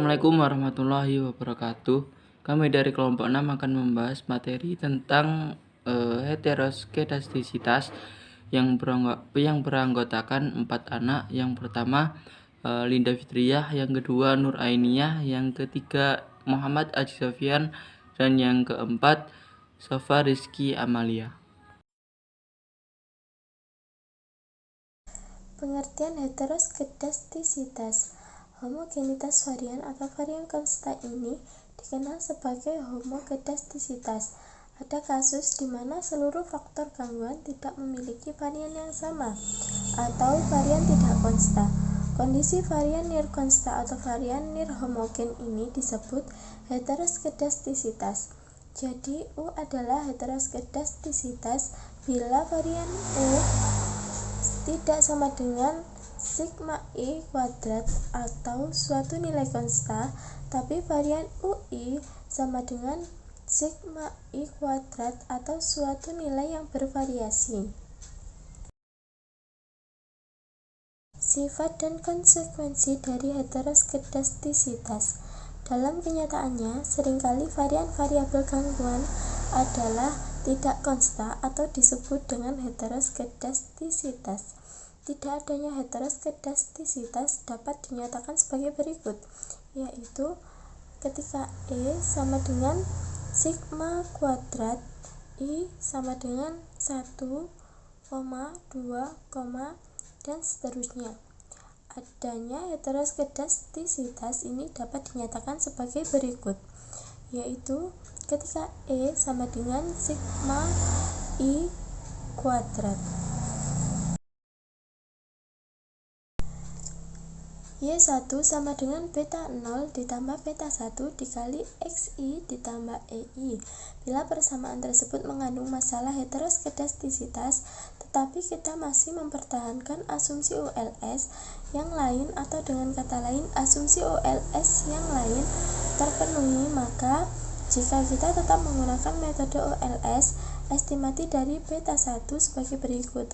Assalamualaikum warahmatullahi wabarakatuh. Kami dari kelompok 6 akan membahas materi tentang heteroskedastisitas yang beranggotakan 4 anak. Yang pertama Linda Fitriah, yang kedua Nur Ainiyah, yang ketiga Muhammad Aji Sofyan, dan yang keempat Sofa Rizky Amalia. Pengertian heteroskedastisitas. Homogenitas varian atau varian konstan ini dikenal sebagai homokedastisitas. Ada kasus di mana seluruh faktor gangguan tidak memiliki varian yang sama atau varian tidak konstan. Kondisi varian near konstan atau varian near homogen ini disebut heteroskedastisitas. Jadi U adalah heteroskedastisitas bila varian U tidak sama dengan sigma I kuadrat atau suatu nilai konstan, tapi varian UI sama dengan sigma I kuadrat atau suatu nilai yang bervariasi. Sifat dan konsekuensi dari heteroskedastisitas. Dalam kenyataannya, seringkali varian variabel gangguan adalah tidak konstan atau disebut dengan heteroskedastisitas. Tidak adanya heteroskedastisitas dapat dinyatakan sebagai berikut, yaitu ketika E sama dengan sigma kuadrat I sama dengan 1, 2, dan seterusnya. Adanya heteroskedastisitas ini dapat dinyatakan sebagai berikut, yaitu ketika E sama dengan sigma I kuadrat. Y1 sama dengan beta 0 ditambah beta 1 dikali XI ditambah EI. Bila persamaan tersebut mengandung masalah heteroskedastisitas, tetapi kita masih mempertahankan asumsi OLS yang lain, atau dengan kata lain asumsi OLS yang lain terpenuhi, maka jika kita tetap menggunakan metode OLS, estimasi dari beta 1 sebagai berikut.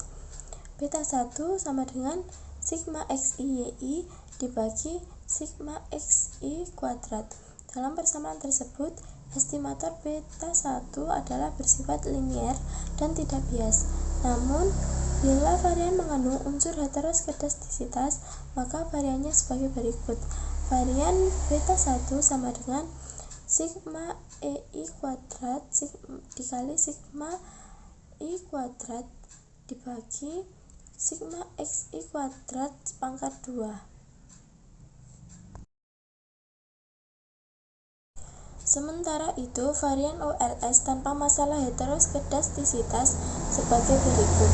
Beta 1 sama dengan sigma XI YI dibagi sigma XI kuadrat. Dalam persamaan tersebut, estimator beta 1 adalah bersifat linier dan tidak bias. Namun, bila varian mengandung unsur heteroskedastisitas, maka variannya sebagai berikut. Varian beta 1 sama dengan sigma EI kuadrat dikali sigma I kuadrat dibagi sigma XI kuadrat pangkat 2. Sementara itu, varian OLS tanpa masalah heteroskedastisitas sebagai berikut.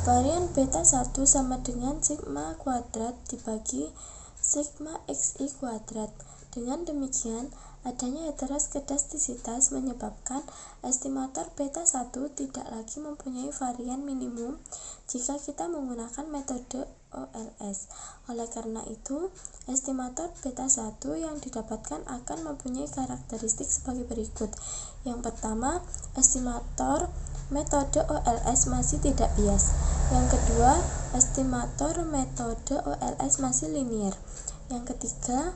Varian beta 1 sama dengan sigma kuadrat dibagi sigma XI kuadrat. Dengan demikian, adanya heteroskedastisitas menyebabkan estimator beta 1 tidak lagi mempunyai varian minimum jika kita menggunakan metode OLS. Oleh karena itu, estimator beta 1 yang didapatkan akan mempunyai karakteristik sebagai berikut. Yang pertama, estimator metode OLS masih tidak bias. Yang kedua, estimator metode OLS masih linier. Yang ketiga,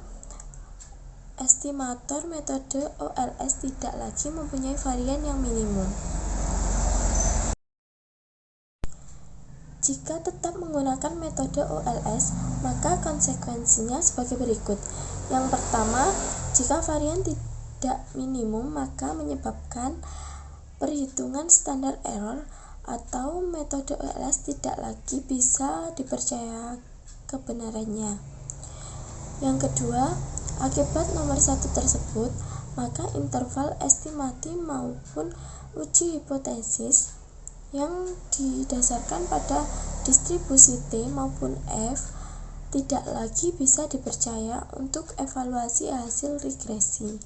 estimator metode OLS tidak lagi mempunyai varian yang minimum. Jika tetap menggunakan metode OLS, maka konsekuensinya sebagai berikut. Yang pertama, jika varian tidak minimum, maka menyebabkan perhitungan standar error atau metode OLS tidak lagi bisa dipercaya kebenarannya. Yang kedua, akibat nomor 1 tersebut, maka interval estimati maupun uji hipotesis yang didasarkan pada distribusi T maupun F tidak lagi bisa dipercaya untuk evaluasi hasil regresi.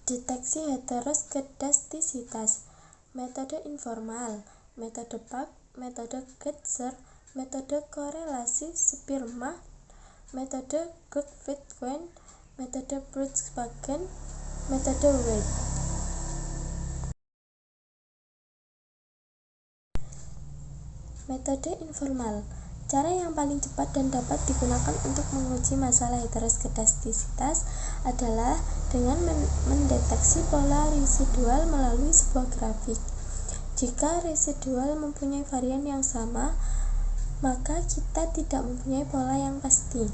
Deteksi heteroskedastisitas. Metode informal, metode PAC, metode Getzer, metode korelasi Spearman, metode Goodwin, metode Brooks-Pagan, metode Wade. Metode informal. Cara yang paling cepat dan dapat digunakan untuk menguji masalah heteroskedastisitas adalah dengan mendeteksi pola residual melalui sebuah grafik. Jika residual mempunyai varian yang sama, maka kita tidak mempunyai pola yang pasti.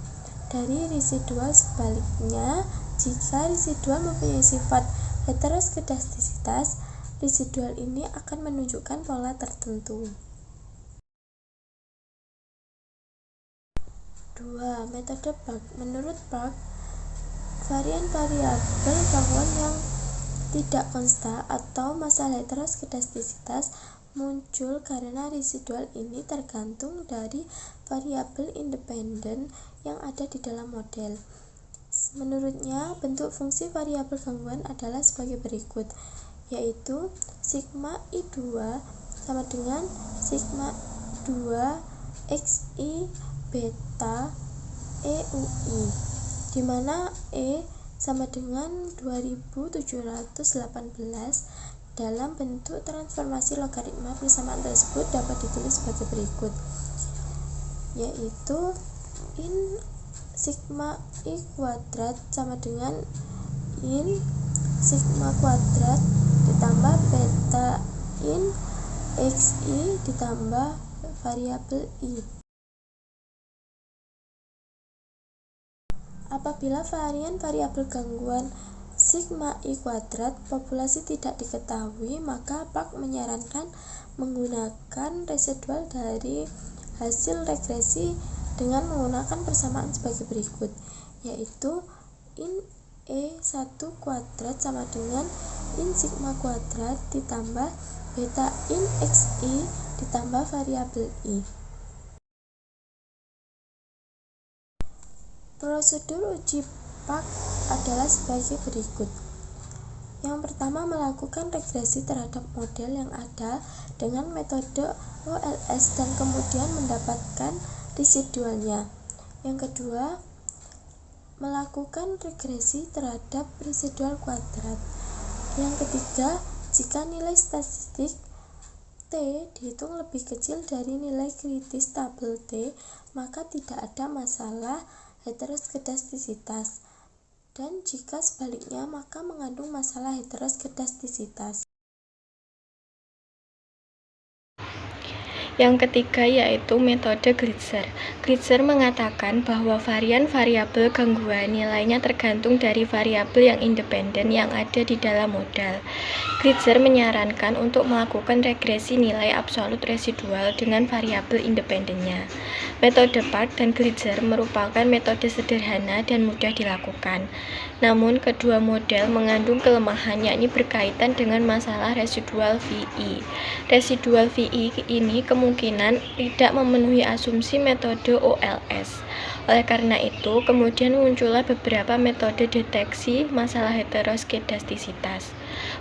Dari residual sebaliknya, jika residual mempunyai sifat heteroskedastisitas, residual ini akan menunjukkan pola tertentu. 2. Metode Park. Menurut Park, varian variabel gangguan yang tidak konsta atau masalah heteroskedastisitas muncul karena residual ini tergantung dari variabel independen yang ada di dalam model. Menurutnya, bentuk fungsi variabel gangguan adalah sebagai berikut, yaitu sigma I2 sama dengan sigma 2 XI beta EUI, di mana E sama dengan 2718 dalam bentuk transformasi logaritma persamaan tersebut dapat ditulis sebagai berikut, yaitu in sigma I kuadrat sama dengan in sigma kuadrat ditambah beta in XI ditambah variabel I. Apabila varian variabel gangguan sigma I kuadrat populasi tidak diketahui, maka Park menyarankan menggunakan residual dari hasil regresi dengan menggunakan persamaan sebagai berikut, yaitu in E1 kuadrat sama dengan in sigma kuadrat ditambah beta in XI ditambah variabel I. Prosedur uji Park adalah sebagai berikut. Yang pertama, melakukan regresi terhadap model yang ada dengan metode OLS dan kemudian mendapatkan residualnya. Yang kedua, melakukan regresi terhadap residual kuadrat. Yang ketiga, jika nilai statistik T dihitung lebih kecil dari nilai kritis tabel T, maka tidak ada masalah heteroskedastisitas, dan jika sebaliknya maka mengandung masalah heteroskedastisitas. Yang ketiga yaitu metode Glitzer. Glitzer mengatakan bahwa varian variabel gangguan nilainya tergantung dari variabel yang independen yang ada di dalam model. Glitzer menyarankan untuk melakukan regresi nilai absolut residual dengan variabel independennya. Metode Park dan Glitzer merupakan metode sederhana dan mudah dilakukan. Namun, kedua model mengandung kelemahan, yakni berkaitan dengan masalah residual VI. Residual VI ini kemungkinan tidak memenuhi asumsi metode OLS. Oleh karena itu, kemudian muncullah beberapa metode deteksi masalah heteroskedastisitas.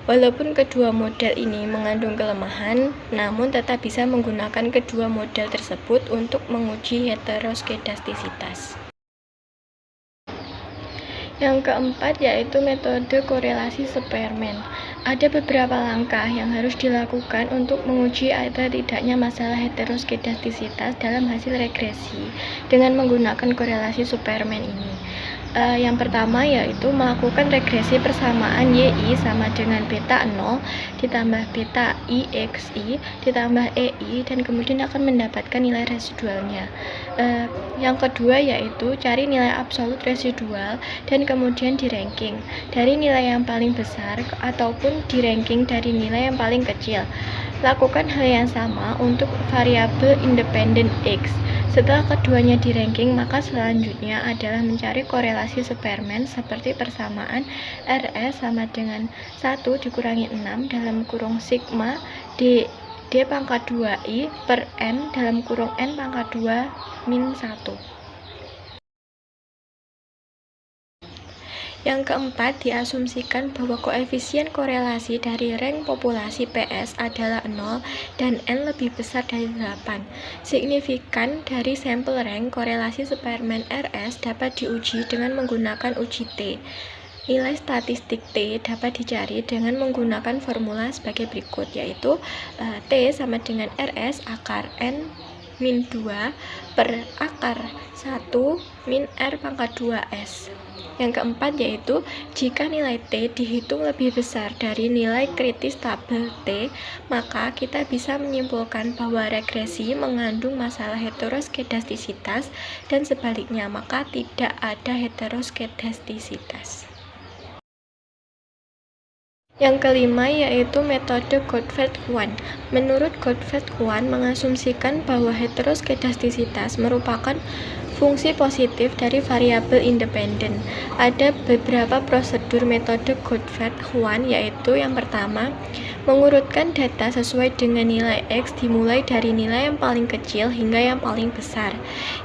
Walaupun kedua model ini mengandung kelemahan, namun tetap bisa menggunakan kedua model tersebut untuk menguji heteroskedastisitas. Yang keempat yaitu metode korelasi Spearman. Ada beberapa langkah yang harus dilakukan untuk menguji ada tidaknya masalah heteroskedastisitas dalam hasil regresi dengan menggunakan korelasi Spearman ini. Yang pertama yaitu melakukan regresi persamaan YI sama dengan beta 0 ditambah beta IXI ditambah EI dan kemudian akan mendapatkan nilai residualnya. Yang kedua yaitu cari nilai absolut residual dan kemudian di ranking dari nilai yang paling besar ataupun di ranking dari nilai yang paling kecil. Lakukan hal yang sama untuk variabel independen X. Setelah keduanya di ranking, maka selanjutnya adalah mencari korelasi Spearman seperti persamaan RS sama dengan 1 dikurangi 6 dalam kurung sigma D pangkat 2I per N dalam kurung N pangkat 2 min 1. Yang keempat, diasumsikan bahwa koefisien korelasi dari rank populasi PS adalah 0 dan N lebih besar dari 8. Signifikan dari sampel rank korelasi Spearman RS dapat diuji dengan menggunakan uji T. Nilai statistik T dapat dicari dengan menggunakan formula sebagai berikut, yaitu T sama dengan RS akar N min 2 per akar 1 min R pangkat 2S. Yang keempat yaitu jika nilai T dihitung lebih besar dari nilai kritis tabel T, maka kita bisa menyimpulkan bahwa regresi mengandung masalah heteroskedastisitas dan sebaliknya, maka tidak ada heteroskedastisitas. Yang kelima yaitu metode Gottfried-Huan. Menurut Gottfried-Huan mengasumsikan bahwa heteroskedastisitas merupakan fungsi positif dari variabel independen. Ada beberapa prosedur metode Gottfried-Huan, yaitu yang pertama, mengurutkan data sesuai dengan nilai X dimulai dari nilai yang paling kecil hingga yang paling besar.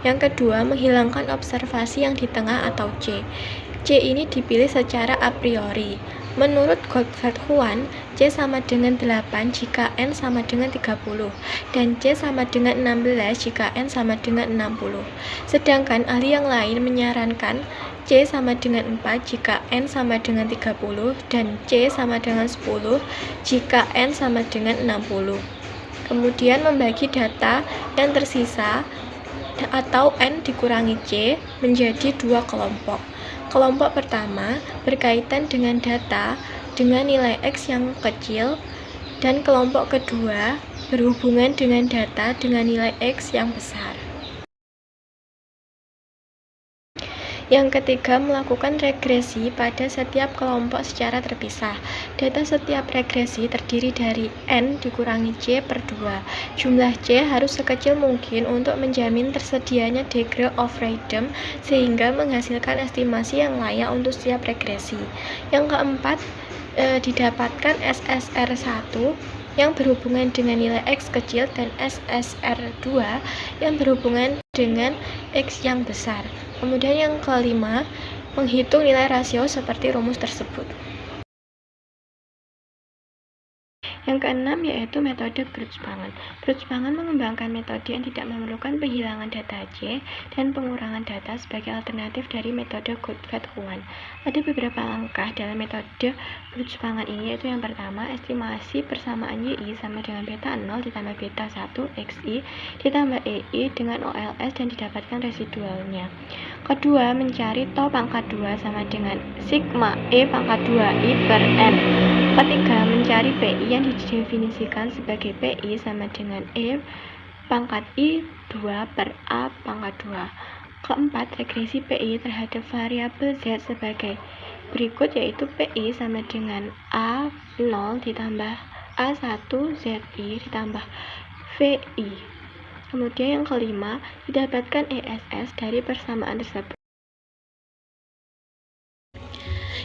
Yang kedua, menghilangkan observasi yang di tengah atau C. C ini dipilih secara a priori. Menurut Gottfried-Huan, C sama dengan 8 jika N sama dengan 30, dan C sama dengan 16 jika N sama dengan 60. Sedangkan ahli yang lain menyarankan C sama dengan 4 jika N sama dengan 30, dan C sama dengan 10 jika N sama dengan 60. Kemudian membagi data yang tersisa atau N dikurangi C menjadi dua kelompok. Kelompok pertama berkaitan dengan data dengan nilai X yang kecil, dan kelompok kedua berhubungan dengan data dengan nilai X yang besar. Yang ketiga, melakukan regresi pada setiap kelompok secara terpisah. Data setiap regresi terdiri dari N dikurangi C per 2. Jumlah C harus sekecil mungkin untuk menjamin tersedianya degree of freedom sehingga menghasilkan estimasi yang layak untuk setiap regresi. Yang keempat, didapatkan SSR1 yang berhubungan dengan nilai X kecil dan SSR2 yang berhubungan dengan X yang besar. Kemudian yang kelima, menghitung nilai rasio seperti rumus tersebut. Yang keenam yaitu metode Brugschwangen. Brugschwangen mengembangkan metode yang tidak memerlukan penghilangan data C dan pengurangan data sebagai alternatif dari metode Gottfried-Huan. Ada beberapa langkah dalam metode Brugschwangen ini, yaitu yang pertama, estimasi persamaan YI sama dengan beta 0 ditambah beta 1 XI ditambah EI dengan OLS dan didapatkan residualnya. Kedua, mencari tau pangkat 2 sama dengan sigma E pangkat 2I per N. Ketiga, mencari PI yang didefinisikan sebagai PI sama dengan E pangkat I 2 per A pangkat 2. Keempat, regresi PI terhadap variabel Z sebagai berikut, yaitu PI sama dengan A0 ditambah A1 ZI ditambah VI. Kemudian yang kelima, didapatkan ESS dari persamaan tersebut.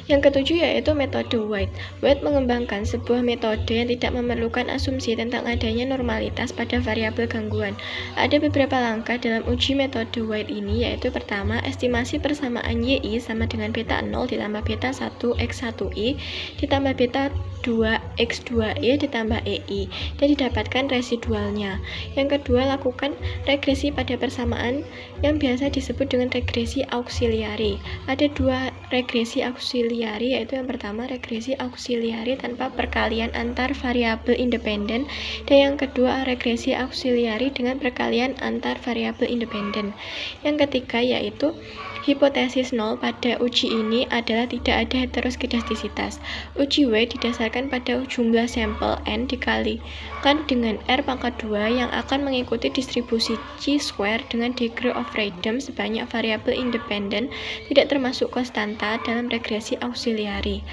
Yang ketujuh yaitu metode White. White mengembangkan sebuah metode yang tidak memerlukan asumsi tentang adanya normalitas pada variabel gangguan. Ada beberapa langkah dalam uji metode White ini, yaitu pertama, estimasi persamaan YI sama dengan beta 0 ditambah beta 1 X1I ditambah beta 2 X2I ditambah EI dan didapatkan residualnya. Yang kedua, lakukan regresi pada persamaan yang biasa disebut dengan regresi auxiliary. Ada dua regresi auxiliary, yaitu yang pertama regresi auxiliary tanpa perkalian antar variabel independen, dan yang kedua regresi auxiliary dengan perkalian antar variabel independen. Yang ketiga yaitu hipotesis 0 pada uji ini adalah tidak ada heteroskedastisitas. Uji White didasarkan pada jumlah sampel N dikalikan dengan R pangkat 2 yang akan mengikuti distribusi chi-square dengan degree of freedom sebanyak variabel independen tidak termasuk konstanta dalam regresi auxiliary.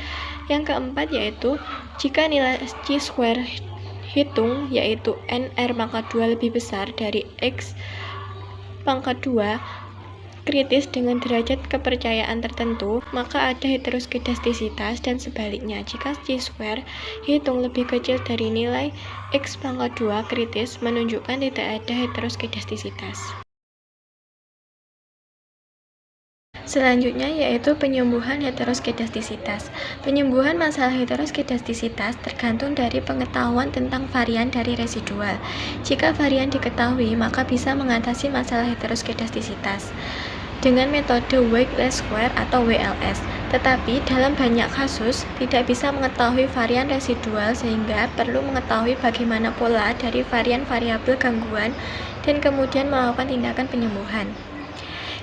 Yang keempat yaitu jika nilai chi-square hitung yaitu NR pangkat 2 lebih besar dari X pangkat 2 kritis dengan derajat kepercayaan tertentu, maka ada heteroskedastisitas, dan sebaliknya jika chi-square hitung lebih kecil dari nilai X pangkat 2 kritis menunjukkan tidak ada heteroskedastisitas. Selanjutnya yaitu penyembuhan heteroskedastisitas. Penyembuhan masalah heteroskedastisitas tergantung dari pengetahuan tentang varian dari residual. Jika varian diketahui, maka bisa mengatasi masalah heteroskedastisitas dengan metode weightless square atau WLS. Tetapi dalam banyak kasus tidak bisa mengetahui varian residual sehingga perlu mengetahui bagaimana pola dari varian variabel gangguan dan kemudian melakukan tindakan penyembuhan.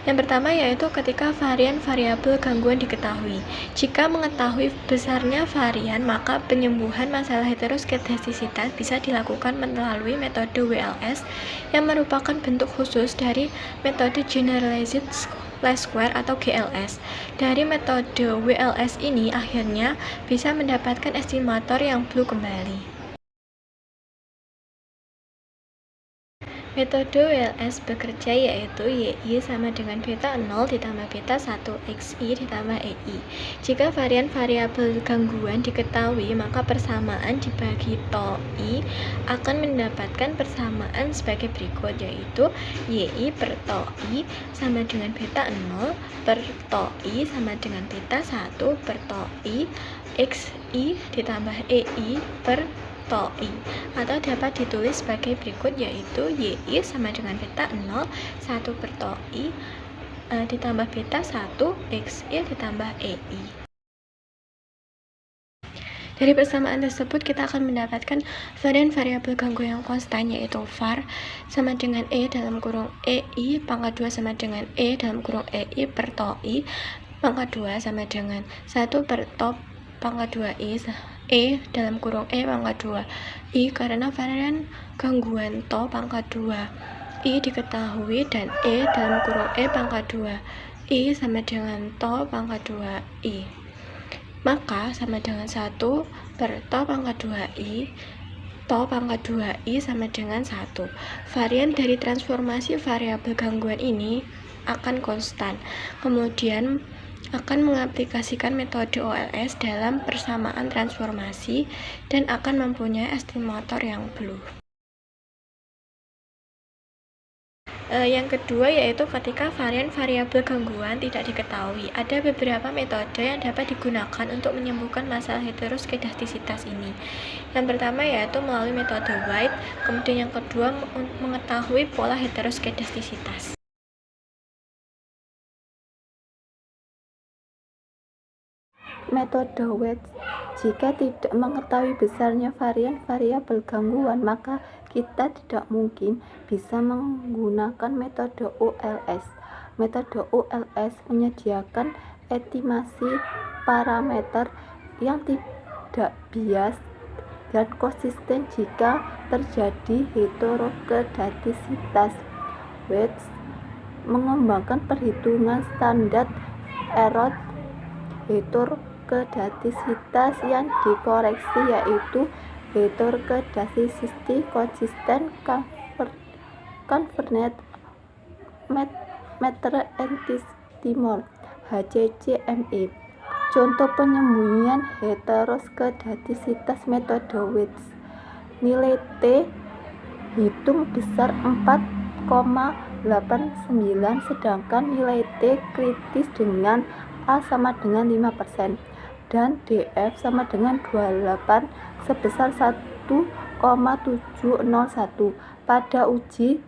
Yang pertama yaitu ketika varian variabel gangguan diketahui. Jika mengetahui besarnya varian, maka penyembuhan masalah heteroskedastisitas bisa dilakukan melalui metode WLS yang merupakan bentuk khusus dari metode Generalized Least Square atau GLS. Dari metode WLS ini akhirnya bisa mendapatkan estimator yang blue kembali. Metode WLS bekerja yaitu YI sama dengan beta 0 ditambah beta 1 XI ditambah EI. Jika varian variabel gangguan diketahui, maka persamaan dibagi to I akan mendapatkan persamaan sebagai berikut, yaitu YI per to I sama dengan beta 0 per to I sama dengan beta 1 per to I XI ditambah EI per to I, atau dapat ditulis sebagai berikut, yaitu YI sama dengan beta 0 1 per to I ditambah beta 1 XI ditambah EI. Dari persamaan tersebut kita akan mendapatkan varian variabel gangguan yang konstan, yaitu var sama dengan E dalam kurung EI pangkat 2 sama dengan E dalam kurung EI per to I pangkat 2 sama dengan 1 per to pangkat 2 I E dalam kurung E pangkat 2 I, karena varian gangguan to pangkat 2 I diketahui dan E dalam kurung E pangkat 2 I sama dengan to pangkat 2 I, maka sama dengan 1 per to pangkat 2 I to pangkat 2 I sama dengan 1. Varian dari transformasi variabel gangguan ini akan konstan. Kemudian akan mengaplikasikan metode OLS dalam persamaan transformasi dan akan mempunyai estimator yang blue. Yang kedua yaitu ketika varian variabel gangguan tidak diketahui. Ada beberapa metode yang dapat digunakan untuk menyembuhkan masalah heteroskedastisitas ini. Yang pertama yaitu melalui metode White, kemudian yang kedua mengetahui pola heteroskedastisitas. Metode White, jika tidak mengetahui besarnya varian variabel gangguan, maka kita tidak mungkin bisa menggunakan metode OLS. Metode OLS menyediakan estimasi parameter yang tidak bias dan konsisten jika terjadi heterokedastisitas. White mengembangkan perhitungan standar error heterokedastisitas yang dikoreksi, yaitu heterokedasticity consistent convergent metric estimation HCCME. Contoh penyembunyian heteroskedastisitas metode White. Nilai T hitung besar 4,89, sedangkan nilai T kritis dengan A sama dengan 5% dan DF sama dengan 28 sebesar 1,701. Pada uji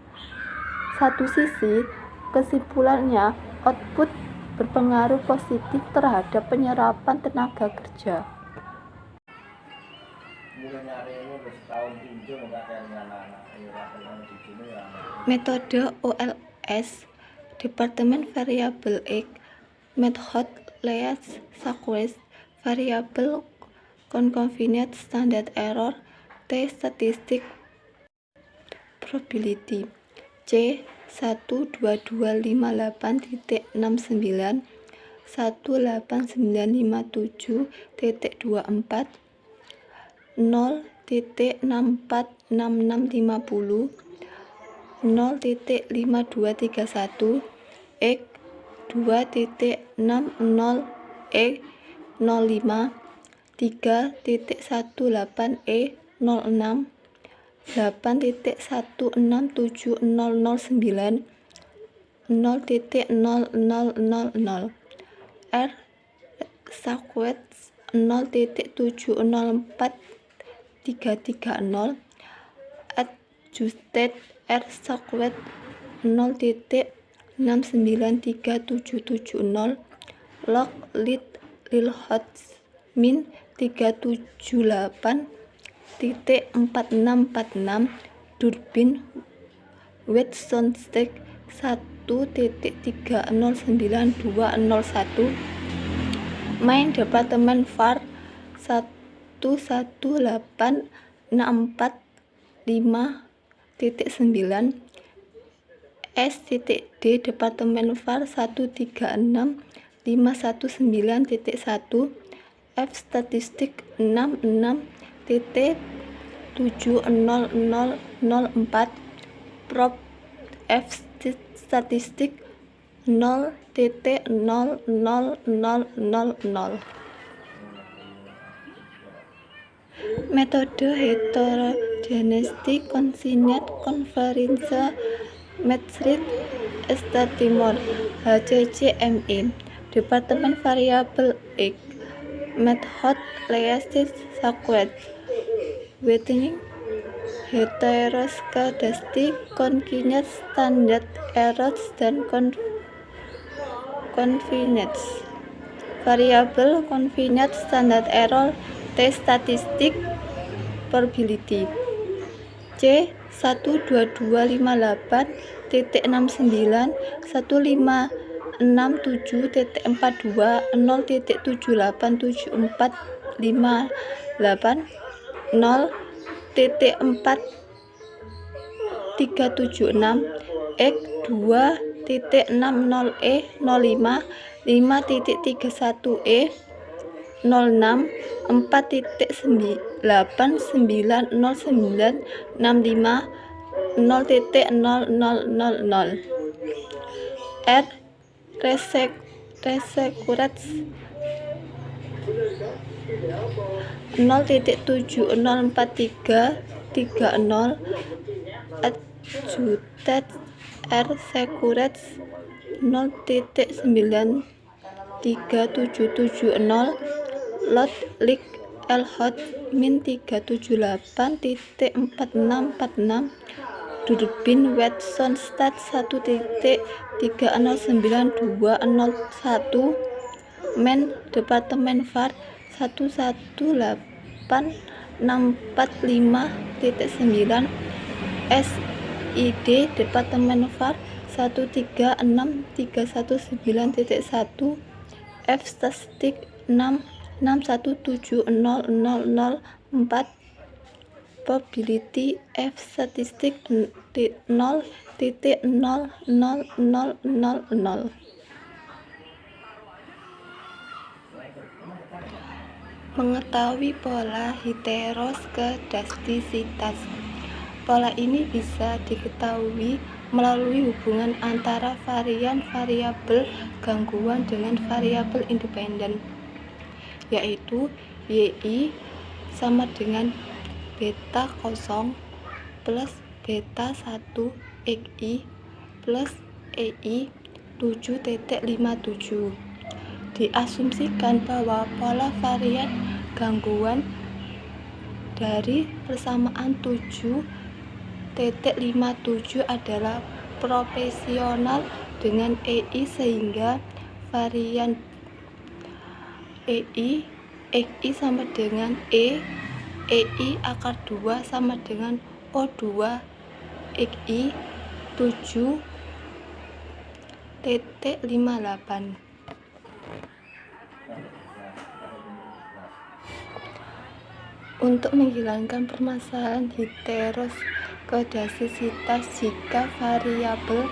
satu sisi, kesimpulannya output berpengaruh positif terhadap penyerapan tenaga kerja. Metode OLS Departemen Variable X, Method Least Squares, Variable Concatenate Standard Error, T Statistic Probability, C 12258.69 18957.24 0.646650 0.5231 X 2.60E05 3.18E06 8.167009 0.0000 R squared 0.704330 adjusted R squared 0.693770 log lil hots min 378.4646 Durbin Wetzonstek 1.3092101 Main Departemen VAR 11864.5.9 S.D Departemen VAR 136.519.1 F Statistik 66.70004 Prop F Statistik 0.00000 Metode heterogeneity Konsinyat Konferense Maastricht Timor HCCME Departemen Variabel X Method Leastis Saquet Wetting Heteroscedastic Konkinyat Standard Errors dan Convenience Variabel Convenience Standard Error T Statistik Probability C 122.5.0.74758.0.4376 X 2.60E05 5.31E 06 4.890965 0.0000 R Resecurats 0.704330 Adjutat R Securats 0.93770 Lot Lik Elhot min 378.4646 Durbin Wetzonstat 1.3092201 Men Departemen VAR 11864.5.9 SID Departemen VAR 1363191 F Statistik 6617004 Probability F Statistik 0.00000 Mengetahui pola heteroskedastisitas. Pola ini bisa diketahui melalui hubungan antara variabel gangguan dengan variabel independen, yaitu YI sama dengan beta 0 plus beta 1 XI plus EI 7.57. Diasumsikan bahwa pola varian gangguan dari persamaan 7.57 adalah proporsional dengan EI sehingga varian EI XI sama dengan EI akar 2 sama dengan O2 XI 7.58. Untuk menghilangkan permasalahan heteroskedastisitas jika variabel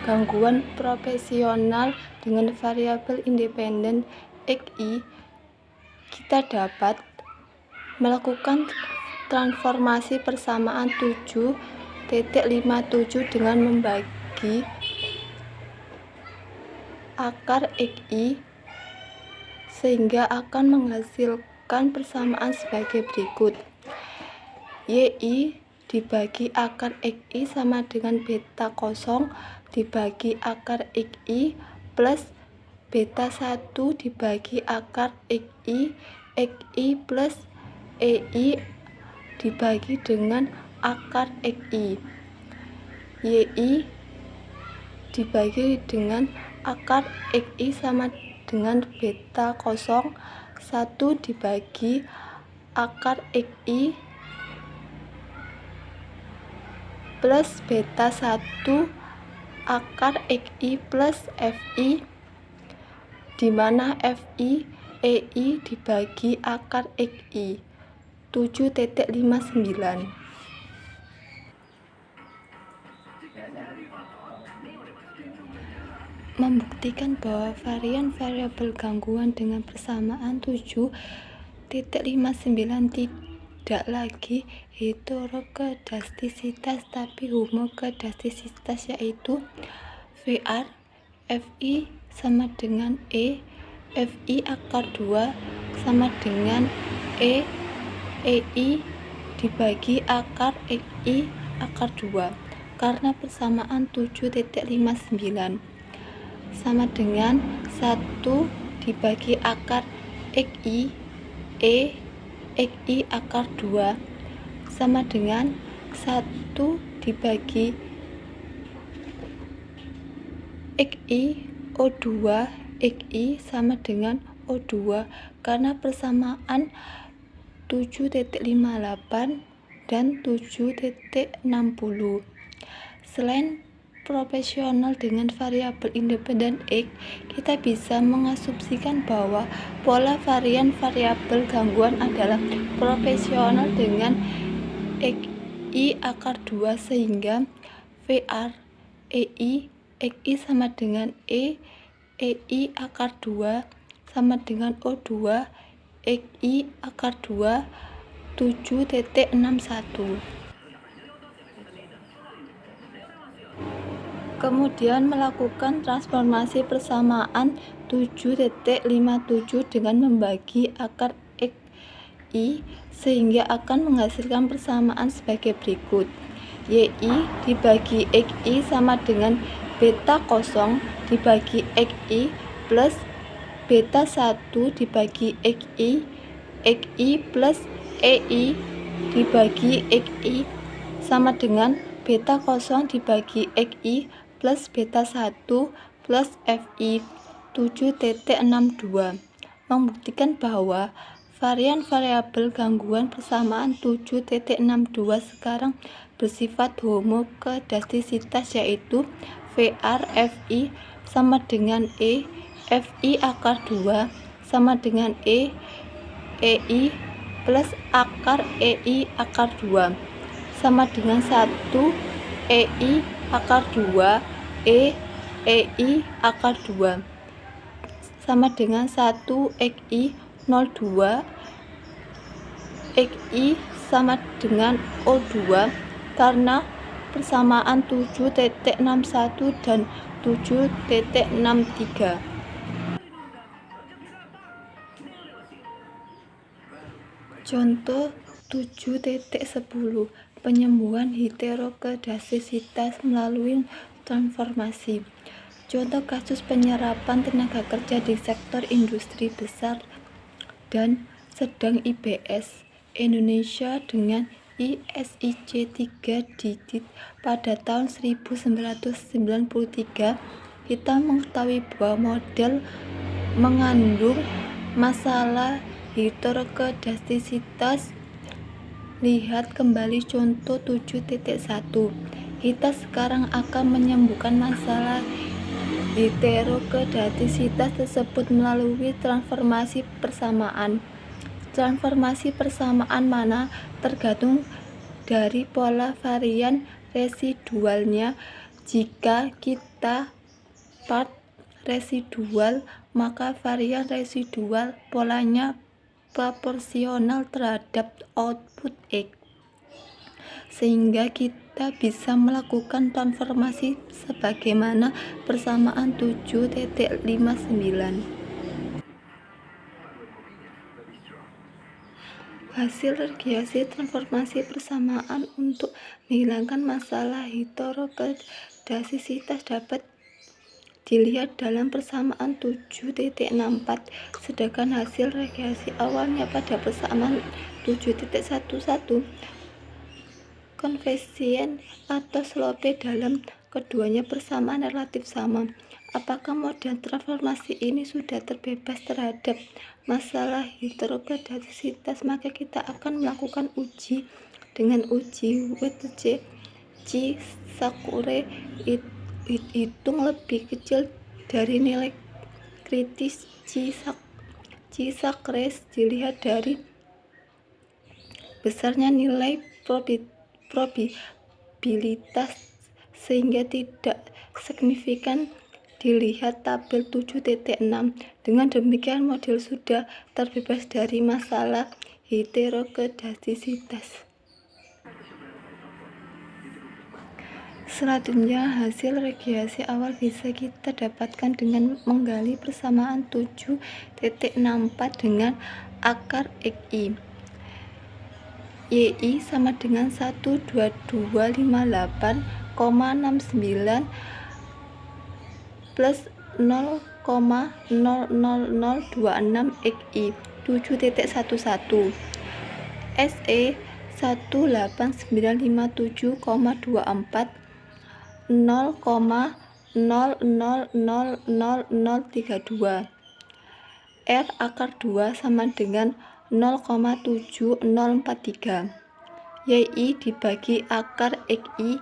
gangguan proporsional dengan variabel independen XI, kita dapat melakukan transformasi persamaan 7.57 dengan membagi akar XI sehingga akan menghasilkan persamaan sebagai berikut. YI dibagi akar XI sama dengan beta 0 dibagi akar XI plus beta 1 dibagi akar XI plus EI dibagi dengan akar XI. YI dibagi dengan akar XI sama dengan beta 0 1 dibagi akar XI plus beta 1 akar XI plus FI, di mana FI EI dibagi akar XI 7,59. Membuktikan bahwa varian variabel gangguan dengan persamaan 7,59 tidak lagi heterokedastisitas tapi homokedastisitas, yaitu VR FI sama dengan E, FI akar 2 sama dengan E, EI dibagi akar XI akar 2, karena persamaan 7,59 sama dengan 1 dibagi akar XI E XI akar 2 sama dengan 1 dibagi XI O2 XI sama dengan O2, karena persamaan 7,58 dan 7,60. Selain proporsional dengan variabel independen X, kita bisa mengasumsikan bahwa pola varian variabel gangguan adalah proporsional dengan XI akar 2, sehingga VR EI XI sama dengan E, EI akar 2 sama dengan O2 XI akar 2 7,61. Kemudian melakukan transformasi persamaan 7,57 dengan membagi akar XI, sehingga akan menghasilkan persamaan sebagai berikut. YI dibagi XI sama dengan beta 0 dibagi XI plus beta 1 dibagi XI, XI plus EI dibagi XI sama dengan beta 0 dibagi XI plus beta 1 plus FI 7,62, membuktikan bahwa varian variabel gangguan persamaan 7,62 sekarang bersifat homokedastisitas, yaitu VR FI sama dengan E, FI akar 2 sama dengan E, EI plus akar EI akar 2 sama dengan 1 EI akar 2 E, EI akar 2 sama dengan 1 XI 02 XI sama dengan O2, karena persamaan 7,61 dan 7,63. Contoh 7,10 penyembuhan heterokedastisitas melalui transformasi. Contoh kasus penyerapan tenaga kerja di sektor industri besar dan sedang IBS Indonesia dengan ISIC 3 digit pada tahun 1993. Kita mengetahui bahwa model mengandung masalah heterokedastisitas. Lihat kembali contoh 7,1. Kita sekarang akan menyembuhkan masalah heterokedastisitas tersebut melalui transformasi persamaan. Transformasi persamaan mana tergantung dari pola varian residualnya. Jika kita part residual, maka varian residual polanya proporsional terhadap output X, sehingga kita bisa melakukan transformasi sebagaimana persamaan 7,59. Hasil regresi transformasi persamaan untuk menghilangkan masalah heterokedastisitas dapat dilihat dalam persamaan 7,64, sedangkan hasil regresi awalnya pada persamaan 7,11. Koefisien atau slope dalam keduanya persamaan relatif sama. Apakah model transformasi ini sudah terbebas terhadap masalah heterokedastisitas? Maka kita akan melakukan uji dengan uji Wechsler, Chi Sakure hitung lebih kecil dari nilai kritis Chi Sakure dilihat dari besarnya nilai probabilitas sehingga tidak signifikan dilihat tabel 7.6. Dengan demikian model sudah terbebas dari masalah heterokedastisitas. Selanjutnya, hasil regresi awal bisa kita dapatkan dengan menggali persamaan 7.64 dengan akar XI. YI sama dengan 12258,69 plus 0,00026 XI 7.11. SE 18957,24 0,000032. R akar 2 sama dengan 0,7043. YI dibagi akar XI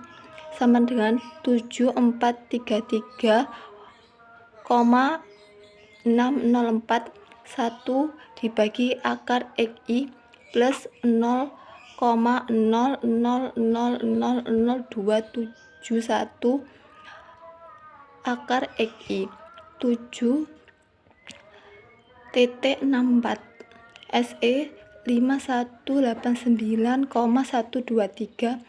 sama dengan 7433,604. 1 dibagi akar XI plus 0,00000271 akar XI 7.64. SE 5189,123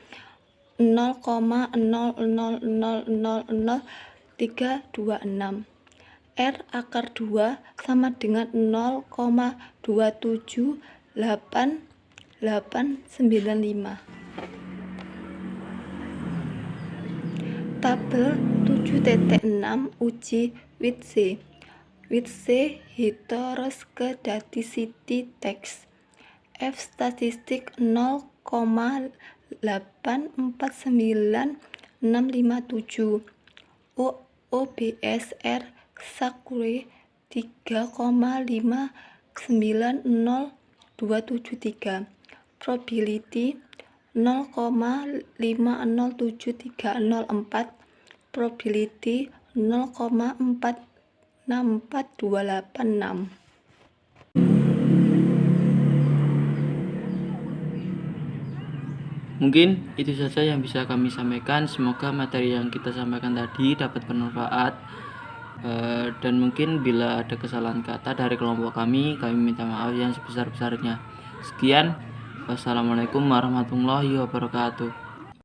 0,00000326. R akar 2 sama dengan 0,2789895. Tabel 7.6 uji Witse heteroskedasticity teks. F statistik 0,849657. OBSR Sakure 3,590273. Probability 0,507304. Probability 0,464286. Mungkin itu saja yang bisa kami sampaikan. Semoga materi yang kita sampaikan tadi dapat bermanfaat. Dan mungkin bila ada kesalahan kata dari kelompok kami minta maaf yang sebesar-besarnya. Sekian, wassalamualaikum warahmatullahi wabarakatuh.